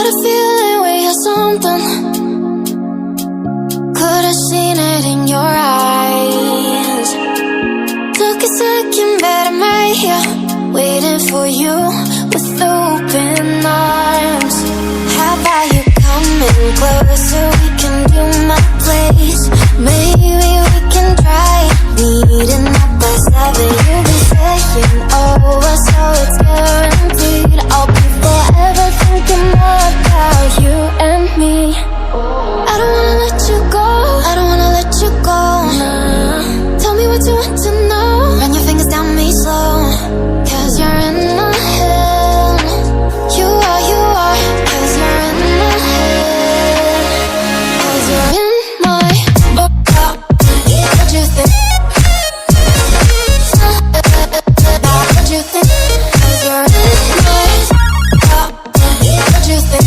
Had a feeling we had something. Could have seen it in your eyes. Took a second, but I'm right here, waiting for you with open arms. How about you coming closer? We can do my place. Maybe we can try meeting up by 7. You'll be saying over, so it's guaranteed. I'll be forever thinking more about you and me. I don't wanna let you go, I don't wanna let you go. Tell me what you want to know. Run your fingers down me slow, 'cause you're in my head. You are, cause you're in my head. 'Cause you're in my what you think? What you think? 'Cause you're in my what you think?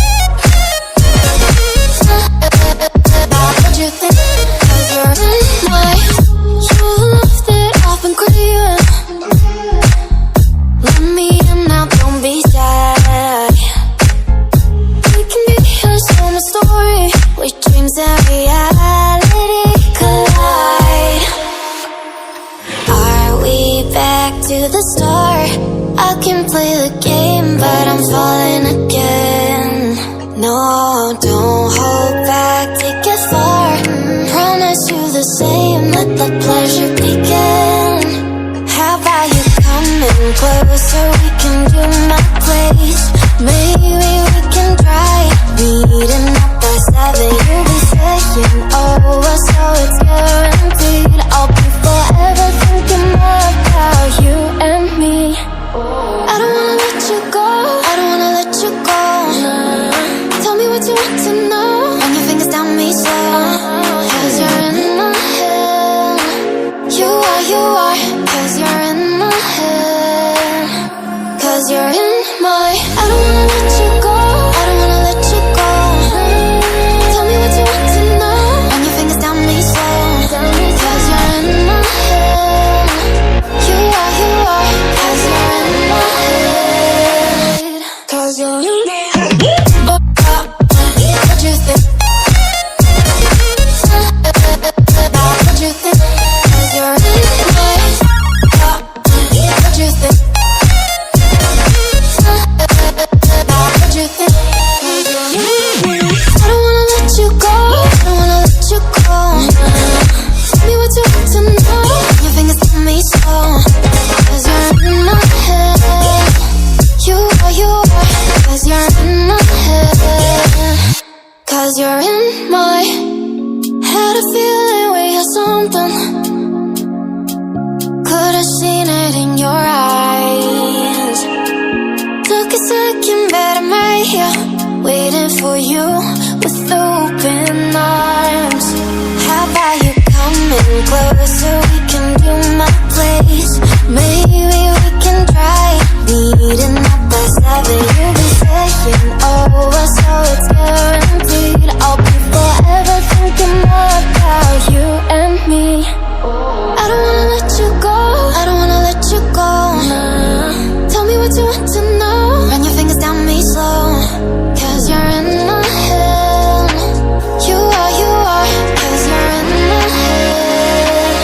What you think? 'Cause you're in my. You left it off and craving. Let me in now, don't be shy. We can be here, showing a story where dreams and reality collide. Are we back to the start? I can play the game, but I'm falling again. No, don't hold back, take it far. Promise you the same, let the pleasure begin. How about you coming closer? We can do my place. Maybe we can try meeting up by 7. You'll be saying over, so it's guaranteed. I'll be forever thinking more about you and me. I don't wanna let you go, I don't wanna let you go. Tell me what you want to know. Run your fingers down me slow, 'cause you're in my head. You are, 'cause you're in my head. 'Cause you're in my. I don't wanna let you go, I don't wanna let you go. Tell me what you want to know. Run your fingers down me slow, 'cause you're in my head. You are, 'cause you're in my head. 'Cause you're in my head. What you think? What you think? 'Cause you're in my. What you think? What you think? 'Cause you're in my. I don't wanna let you go, I don't wanna let you go. Tell me what you want to know. Your fingers on me slow, 'cause you're in my head. You are, 'cause you're in my head. 'Cause you're in my. Had a feeling we had something. Could have seen it in your eyes. Took a second, but I'm right here, waiting for you with open arms. How about you coming closer? We can do my place. Maybe we can try meeting up by 7. You'll be saying over, so it's guaranteed. I'll be forever thinking more about you and me. I don't wanna let you go, I don't wanna let you go. Tell me what you want to know. Run your fingers down me slow, 'cause you're in my head. You are, 'cause you're in my head.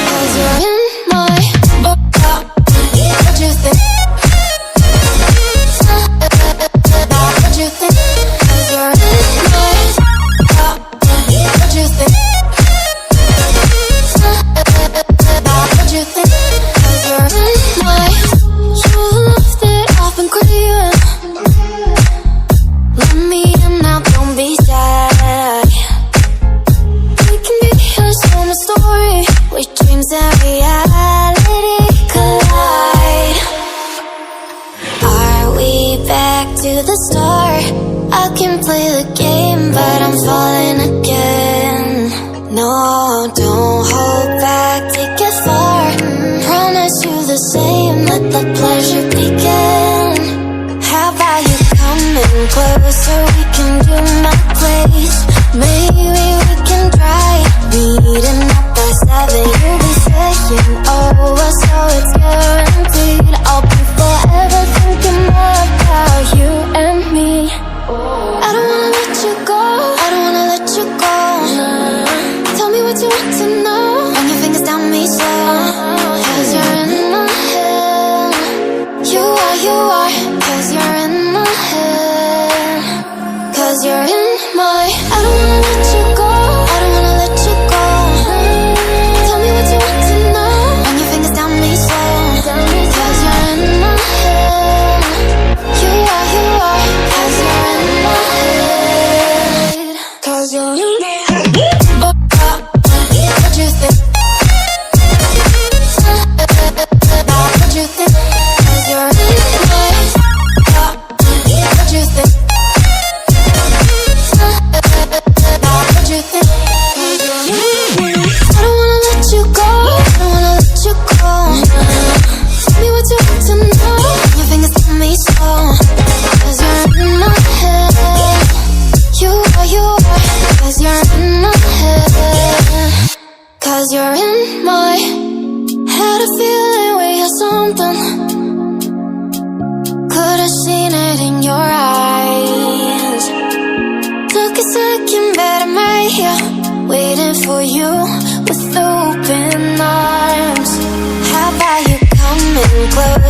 'Cause you're in my. What you think? What you think? 'Cause you're in my. What you think? What you think? 'Cause you're in my. You left it off and craving. Let me in now, don't be shy. We can be here, showing a story where dreams and reality collide. Are we back to the start? I can play the game, but I'm falling again. No, don't hold back, take it far. Promise you the same, let the pleasure begin. How about you coming closer? We can do my place. Maybe we can try meeting up by 7. You'll be saying over, so it's guaranteed. I'll be forever thinking more about you and me. you are, 'cause you're in my head. 'Cause you're in my, I don't wanna let you go, I don't wanna let you go. Tell me what you want to know, run your fingers down me slow. 'Cause you're in my head. You are, 'cause you're in my head. 'Cause you're in my head. What you think? What you think? 'Cause you're in my head. What you think? What you think? I don't wanna let you go, I don't wanna let you go. Tell me what you want to know, your fingers tell me so. 'Cause you're in my head. You are, 'cause you're in my head. 'Cause you're in my, had a feeling we had something. Could've seen it in your eyes. Took a second, but I'm right here, waiting for you with open arms. How about you coming close?